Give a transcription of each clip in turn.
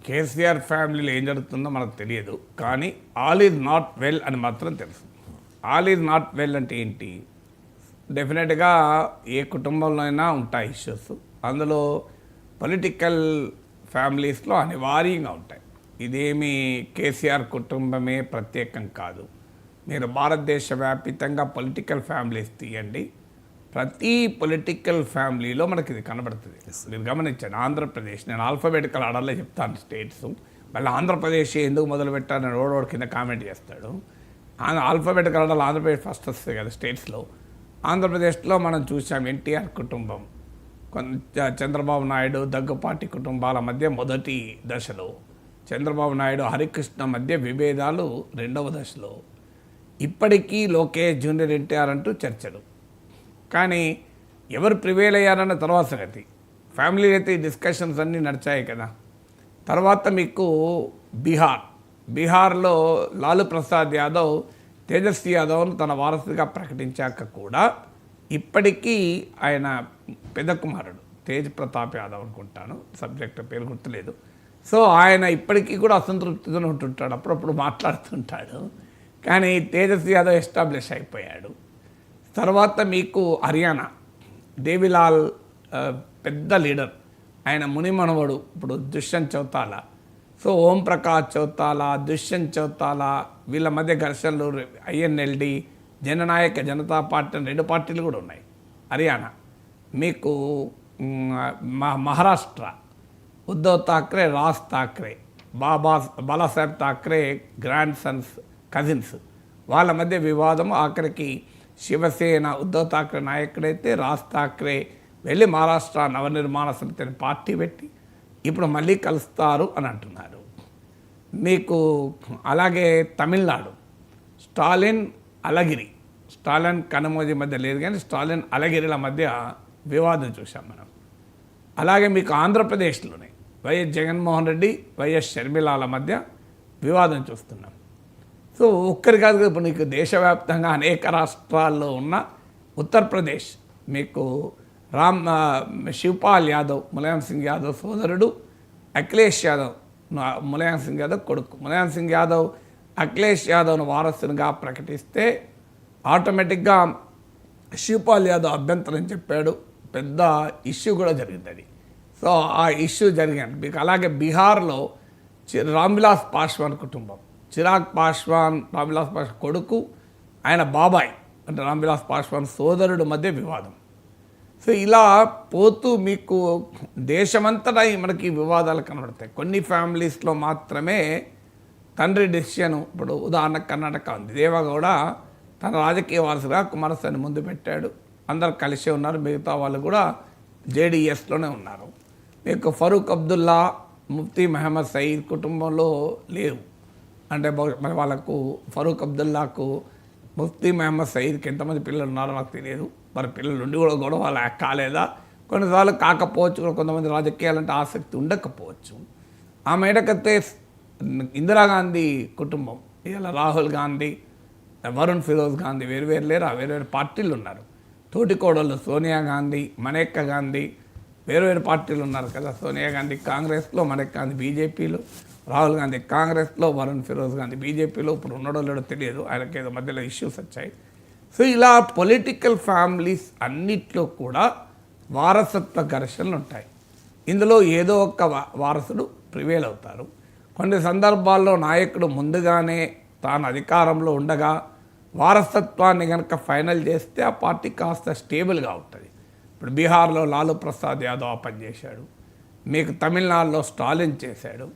కేసీఆర్ ఫ్యామిలీలో ఏం జరుగుతుందో మనకు తెలియదు, కానీ ఆల్ ఈజ్ నాట్ వెల్ అని మాత్రం తెలుసు. ఆల్ ఈజ్ నాట్ వెల్ అంటే ఏంటి? డెఫినెట్గా ఏ కుటుంబంలో అయినా ఉంటాయి ఇష్యూస్, అందులో పొలిటికల్ ఫ్యామిలీస్లో అనివార్యంగా ఉంటాయి. ఇదేమి కేసీఆర్ కుటుంబమే ప్రత్యేకం కాదు. మీరు భారతదేశ వ్యాపితంగా పొలిటికల్ ఫ్యామిలీస్ తీయండి, ప్రతి పొలిటికల్ ఫ్యామిలీలో మనకి ఇది కనబడుతుంది. మీరు గమనించండి, ఆంధ్రప్రదేశ్, నేను ఆల్ఫాబెటికల్ ఆర్డర్లో చెప్తాను స్టేట్స్, మళ్ళీ ఆంధ్రప్రదేశ్ ఎందుకు మొదలు పెట్టారని రోడ్ కింద కామెంట్ చేస్తాడు. ఆల్ఫాబెటికల్ ఆర్డర్లో ఆంధ్రప్రదేశ్ ఫస్ట్ వస్తుంది కదా స్టేట్స్లో. ఆంధ్రప్రదేశ్లో మనం చూసాం ఎన్టీఆర్ కుటుంబం, చంద్రబాబు నాయుడు దగ్గుపాటి కుటుంబాల మధ్య మొదటి దశలో, చంద్రబాబు నాయుడు హరికృష్ణ మధ్య విభేదాలు రెండవ దశలో, ఇప్పటికీ లోకేష్ జూనియర్ ఎన్టీఆర్ అంటూ చర్చలు. కానీ ఎవరు ప్రివేల్ అయ్యారన్న తర్వాత సంగతి. ఫ్యామిలీ అయితే ఈ డిస్కషన్స్ అన్నీ నడిచాయి కదా. తర్వాత మీకు బీహార్లో లాలూ ప్రసాద్ యాదవ్ తేజస్వి యాదవ్ను తన వారసుగా ప్రకటించాక కూడా ఇప్పటికీ ఆయన పెద్ద కుమారుడు తేజ్ ప్రతాప్ యాదవ్ అనుకుంటాను, సబ్జెక్ట్ పేరు గుర్తులేదు. సో ఆయన ఇప్పటికీ కూడా అసంతృప్తితో ఉంటుంటాడు, అప్పుడప్పుడు మాట్లాడుతుంటాడు. కానీ తేజస్వి యాదవ్ ఎస్టాబ్లిష్ అయిపోయాడు. తర్వాత మీకు హర్యానా దేవిలాల్ పెద్ద లీడర్, ఆయన ముని మనవడు ఇప్పుడు దుష్యంత్ చౌతాలా. సో ఓం ప్రకాష్ చౌతాలా, దుష్యంత్ చౌతాలా వీళ్ళ మధ్య ఘర్షణలు, ఐఎన్ఎల్డి, జననాయక జనతా పార్టీ రెండు పార్టీలు కూడా ఉన్నాయి. హర్యానా మీకు Maharashtra Uddhav Thackeray, Raj Thackeray, Balasaheb Thackeray grand Sons cousins, వాళ్ళ మధ్య వివాదం. ఆఖరికి శివసేన ఉద్ధవ్ థాక్రే నాయకుడైతే రాజ్ థాక్రే వెళ్ళి మహారాష్ట్ర నవనిర్మాణ సమితి అని పార్టీ పెట్టి ఇప్పుడు మళ్ళీ కలుస్తారు అని అంటున్నారు. మీకు అలాగే తమిళనాడు స్టాలిన్ అలగిరి, స్టాలిన్ కనమోజీ మధ్య లేదు కానీ స్టాలిన్ అలగిరిల మధ్య వివాదం చూసాం మనం. అలాగే మీకు ఆంధ్రప్రదేశ్లోనే వైఎస్ జగన్మోహన్ రెడ్డి, వైఎస్ షర్మిలాల మధ్య వివాదం చూస్తున్నాం. సో ఒక్కరి కాదు, ఇప్పుడు నీకు దేశవ్యాప్తంగా అనేక రాష్ట్రాల్లో ఉన్న ఉత్తరప్రదేశ్ మీకు శివపాల్ యాదవ్, ములాయం సింగ్ యాదవ్ సోదరుడు, అఖిలేష్ యాదవ్ ములాయం సింగ్ యాదవ్ కొడుకు. ములాయం సింగ్ యాదవ్ అఖిలేష్ యాదవ్ను వారసునిగా ప్రకటిస్తే ఆటోమేటిక్గా శివపాల్ యాదవ్ అభ్యంతరం చెప్పాడు, పెద్ద ఇష్యూ కూడా జరిగింది అది. సో ఆ ఇష్యూ జరిగింది మీకు. అలాగే బీహార్లో రామ్విలాస్ పాస్వాన్ కుటుంబం, చిరాగ్ పాస్వాన్ రామ్విలాస్ పాస్వాన్ కొడుకు, ఆయన బాబాయ్ అంటే రామ్విలాస్ పాస్వాన్ సోదరుడు మధ్య వివాదం. సో ఇలా పోతూ మీకు దేశమంతటా మనకి వివాదాలు కనబడతాయి. కొన్ని ఫ్యామిలీస్లో మాత్రమే తండ్రి డెసిషన్, ఇప్పుడు ఉదాహరణకు కర్ణాటక ఉంది, దేవగౌడ తన రాజకీయ వారసుగా కుమారస్వామిని ముందు పెట్టాడు, అందరు కలిసే ఉన్నారు, మిగతా వాళ్ళు కూడా జేడీఎస్లోనే ఉన్నారు. మీకు ఫరూక్ అబ్దుల్లా, ముఫ్తీ మహమ్మద్ సయీద్ కుటుంబంలో లేవు, అంటే మరి వాళ్ళకు ఫరూక్ అబ్దుల్లాకు ముఫ్తీ మహమ్మద్ సయీద్కి ఎంతమంది పిల్లలు ఉన్నారో నాకు తెలియదు. మరి పిల్లలు ఉండి కూడా గొడవ కాలేదా? కొన్నిసార్లు కాకపోవచ్చు, కొంతమంది రాజకీయాలంటే ఆసక్తి ఉండకపోవచ్చు. ఆ మేడకైతే ఇందిరాగాంధీ కుటుంబం, ఇలా రాహుల్ గాంధీ, వరుణ్ ఫిరోజ్ గాంధీ వేరు లేరు, వేరు పార్టీలు ఉన్నారు. తోటికోడళ్ళు సోనియా గాంధీ, మనేకా గాంధీ వేరు పార్టీలు ఉన్నారు కదా. సోనియా గాంధీ కాంగ్రెస్లో, మనేకా గాంధీ బీజేపీలో, రాహుల్ గాంధీ కాంగ్రెస్లో, వరుణ్ ఫిరోజ్ గాంధీ బీజేపీలో. ఇప్పుడు ఉన్నాడో లేడో తెలియదు, ఆయనకి ఏదో మధ్యలో ఇష్యూస్ వచ్చాయి. సో ఇలా పొలిటికల్ ఫ్యామిలీస్ అన్నిట్లో కూడా వారసత్వ ఘర్షణలు ఉంటాయి. ఇందులో ఏదో ఒక వారసుడు ప్రివేల్ అవుతారు. కొన్ని సందర్భాల్లో నాయకుడు ముందుగానే తాను అధికారంలో ఉండగా వారసత్వాన్ని కనుక ఫైనల్ చేస్తే ఆ పార్టీ కాస్త స్టేబుల్గా ఉంటుంది. ఇప్పుడు బీహార్లో లాలూ ప్రసాద్ యాదవ్ పనిచేశాడు, మీకు తమిళనాడులో స్టాలిన్ చేశాడు,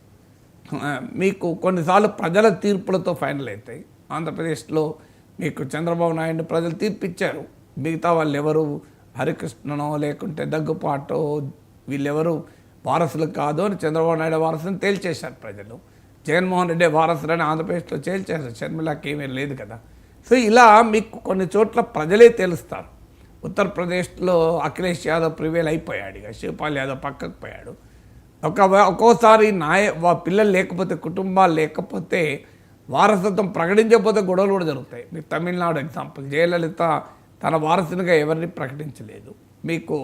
మీకు కొన్నిసార్లు ప్రజల తీర్పులతో ఫైనల్ అవుతాయి. ఆంధ్రప్రదేశ్లో మీకు చంద్రబాబు నాయుడు ప్రజలు తీర్పిచ్చారు, మిగతా వాళ్ళు ఎవరు హరికృష్ణనో లేకుంటే దగ్గుపాటో వీళ్ళెవరు వారసులు కాదు అని చంద్రబాబు నాయుడు వారసుని తేల్చేశారు ప్రజలు. జగన్మోహన్ రెడ్డి వారసులని ఆంధ్రప్రదేశ్లో తేల్చేశారు, షర్మిలాకి ఏమీ లేదు కదా. సో ఇలా మీకు కొన్ని చోట్ల ప్రజలే తెలుస్తారు. ఉత్తరప్రదేశ్లో అఖిలేష్ యాదవ్ ప్రివేల్ అయిపోయాడు, ఇక శివపాల్ యాదవ్ పక్కకు పోయాడు. ఒక్కోసారి పిల్లలు లేకపోతే, కుటుంబాలు లేకపోతే, వారసత్వం ప్రకటించకపోతే గొడవలు కూడా జరుగుతాయి. మీకు తమిళనాడు ఎగ్జాంపుల్, జయలలిత తన వారసునిగా ఎవరిని ప్రకటించలేదు. మీకు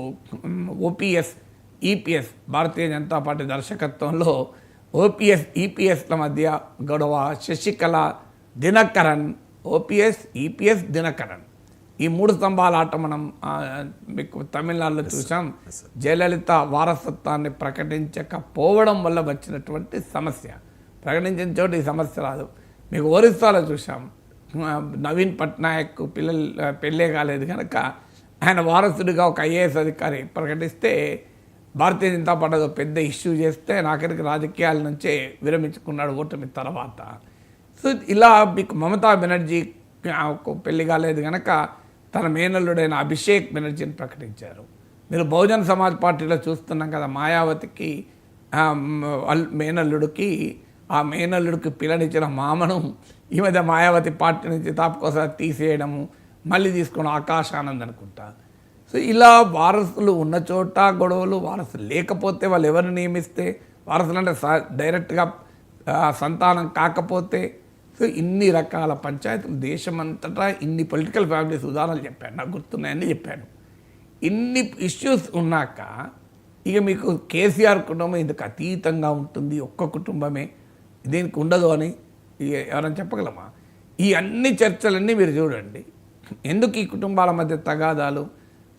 OPS, EPS Bharatiya Janata party దర్శకత్వంలో ఓపీఎస్ ఈపీఎస్ల మధ్య గొడవ, శశికళ, దినకరన్, ఓపీఎస్ ఈపీఎస్ దినకరన్, ఈ 3 స్తంభాల ఆట మనం మీకు తమిళనాడులో చూసాం. జయలలిత వారసత్వాన్ని ప్రకటించకపోవడం వల్ల వచ్చినటువంటి సమస్య. ప్రకటించిన చోట ఈ సమస్య రాదు. మీకు ఒరిస్సాలో చూసాం, నవీన్ పట్నాయక్ పెళ్ళే కాలేదు కనుక ఆయన వారసుడిగా ఒక ఐఏఎస్ అధికారి ప్రకటిస్తే భారతీయ జనతా పార్టీ పెద్ద ఇష్యూ చేస్తే నాకరికి రాజకీయాల నుంచే విరమించుకున్నాడు ఓటమి తర్వాత. సో ఇలా మీకు మమతా బెనర్జీ పెళ్లి కాలేదు కనుక తన మేనల్లుడైన అభిషేక్ బెనర్జీని ప్రకటించారు. మీరు బహుజన్ సమాజ్ పార్టీలో చూస్తున్నాం కదా, మాయావతికి మేనల్లుడికి ఆ మేనల్లుడికి పిల్లనిచ్చిన మామను ఈ మధ్య మాయావతి పార్టీ నుంచి తాపుకోసారి తీసేయడము, మళ్ళీ తీసుకున్న ఆకాశానంద్ అనుకుంటా. సో ఇలా వారసులు ఉన్న చోట గొడవలు, వారసులు లేకపోతే వాళ్ళు ఎవరిని నియమిస్తే, వారసులు అంటే డైరెక్ట్గా సంతానం కాకపోతే, సో ఇన్ని రకాల పంచాయతీలు దేశమంతటా ఇన్ని పొలిటికల్ ఫ్యామిలీస్ ఉదాహరణలు చెప్పాను, నాకు గుర్తున్నాయని చెప్పాను. ఇన్ని ఇష్యూస్ ఉన్నాక ఇక మీకు కేసీఆర్ కుటుంబం ఇందుకు అతీతంగా ఉంటుంది, ఒక్క కుటుంబమే దీనికి ఉండదు అని ఎవరైనా చెప్పగలమా? ఈ అన్ని చర్చలన్నీ మీరు చూడండి, ఎందుకు ఈ కుటుంబాల మధ్య తగాదాలు?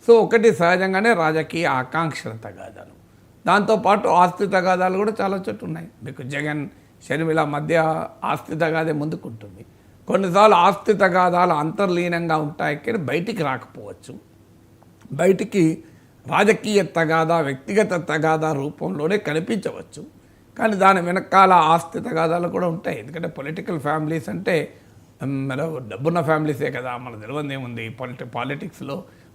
సో ఒకటి సహజంగానే రాజకీయ ఆకాంక్షల తగాదాలు, దాంతోపాటు ఆస్తి తగాదాలు కూడా చాలా చోట్ల ఉన్నాయి. మీకు జగన్ షర్మిల మధ్య ఆస్తి తగాదే ముందుకుంటుంది. కొన్నిసార్లు ఆస్తి తగాదాలు అంతర్లీనంగా ఉంటాయి కానీ బయటికి రాకపోవచ్చు, బయటికి రాజకీయ తగాదా, వ్యక్తిగత తగాదా రూపంలోనే కనిపించవచ్చు. కానీ దాని వెనకాల ఆస్తి తగాదాలు కూడా ఉంటాయి. ఎందుకంటే పొలిటికల్ ఫ్యామిలీస్ అంటే డబ్బున్న ఫ్యామిలీసే కదా, మనకు తెలియదు ఏముంది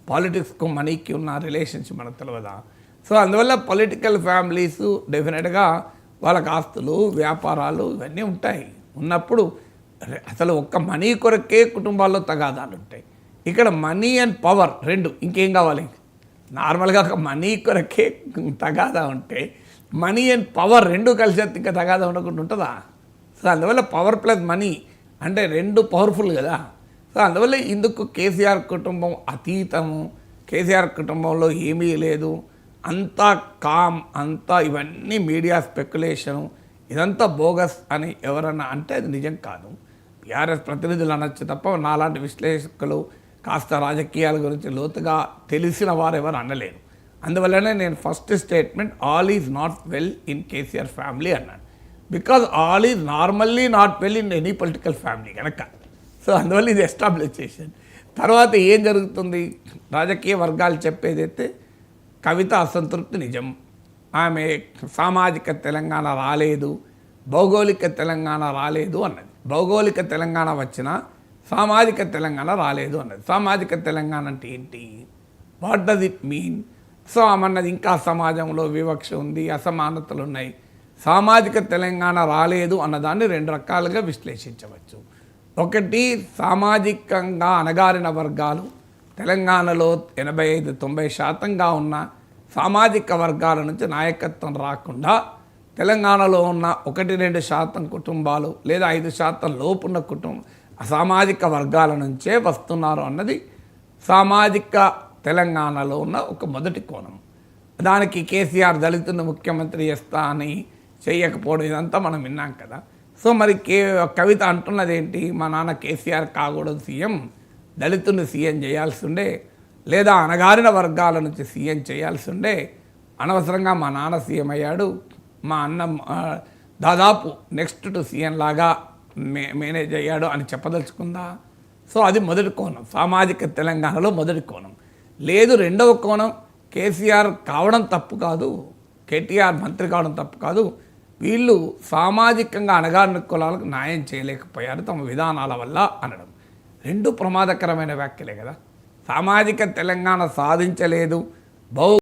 పాలిటిక్స్కు మనీకి ఉన్న రిలేషన్షిప్ మనకు తెలియదా? సో అందువల్ల పొలిటికల్ ఫ్యామిలీస్ డెఫినెట్గా వాళ్ళకి ఆస్తులు, వ్యాపారాలు ఇవన్నీ ఉంటాయి. ఉన్నప్పుడు అసలు ఒక్క మనీ కొరకే కుటుంబాల్లో తగాదాలు ఉంటాయి. ఇక్కడ మనీ అండ్ పవర్ రెండు, ఇంకేం కావాలి? నార్మల్గా ఒక మనీ కొరకే తగాదా ఉంటే మనీ అండ్ పవర్ రెండు కలిసి ఇంకా తగాదా ఉండకుండా ఉంటుందా? సో అందువల్ల పవర్ ప్లస్ మనీ అంటే రెండు పవర్ఫుల్ కదా. సో అందువల్ల ఇందుకు కేసీఆర్ కుటుంబం అతీతము, కేసీఆర్ కుటుంబంలో ఏమీ లేదు, అంతా కామ్, అంతా ఇవన్నీ మీడియా స్పెక్యులేషను, ఇదంతా బోగస్ అని ఎవరన్నా అంటే అది నిజం కాదు. టీఆర్ఎస్ ప్రతినిధులు అనొచ్చు తప్ప నాలాంటి విశ్లేషకులు కాస్త రాజకీయాల గురించి లోతుగా తెలిసిన వారు ఎవరు అనలేరు. అందువల్లనే నేను first statement all is not well in KCR family అన్నాను. Because all is normally not well in any political family కనుక. సో అందువల్ల ఇది ఎస్టాబ్లిష్ చేశాను. తర్వాత ఏం జరుగుతుంది? రాజకీయ వర్గాలు చెప్పేదైతే కవిత అసంతృప్తి నిజం, ఆమె సామాజిక తెలంగాణ రాలేదు, భౌగోళిక తెలంగాణ రాలేదు అన్నది. భౌగోళిక తెలంగాణ వచ్చినా సామాజిక తెలంగాణ రాలేదు అన్నది. సామాజిక తెలంగాణ అంటే ఏంటి? What does it mean? So ఆమన్నది ఇంకా సమాజంలో వివక్ష ఉంది, అసమానతలు ఉన్నాయి. సామాజిక తెలంగాణ రాలేదు అన్నదాన్ని రెండు రకాలుగా విశ్లేషించవచ్చు. ఒకటి, సామాజికంగా అణగారిన వర్గాలు తెలంగాణలో 85-90% ఉన్న సామాజిక వర్గాల నుంచి నాయకత్వం రాకుండా తెలంగాణలో ఉన్న 1-2% కుటుంబాలు లేదా 5% లోపున్న సామాజిక వర్గాల నుంచే వస్తున్నారు అన్నది సామాజిక తెలంగాణలో ఉన్న ఒక మొదటి కోణం. దానికి కేసీఆర్ దళితుని ముఖ్యమంత్రి చేస్తా అని చేయకపోవడం ఇదంతా మనం విన్నాం కదా. సో మరి కవిత అంటున్నది ఏంటి? మా నాన్న కేసీఆర్ కాకూడదు సీఎం, దళితుని సీఎం చేయాల్సి ఉండే, లేదా అణగారిన వర్గాల నుంచి సీఎం చేయాల్సి ఉండే, అనవసరంగా మా నాన్న సీఎం అయ్యాడు, మా అన్న దాదాపు నెక్స్ట్ టు సీఎం లాగా మేనేజ్ అయ్యాడు అని చెప్పదలుచుకుందా? సో అది మొదటి కోణం, సామాజిక తెలంగాణలో మొదటి కోణం. లేదు, రెండవ కోణం, కేసీఆర్ కావడం తప్పు కాదు, కేటీఆర్ మంత్రి కావడం తప్పు కాదు, వీళ్ళు సామాజికంగా అణగారిన కులాలకు న్యాయం చేయలేకపోయారు తమ విధానాల వల్ల అనడం. రెండు ప్రమాదకరమైన వ్యాఖ్యలే కదా. సామాజిక తెలంగాణ సాధించలేదు,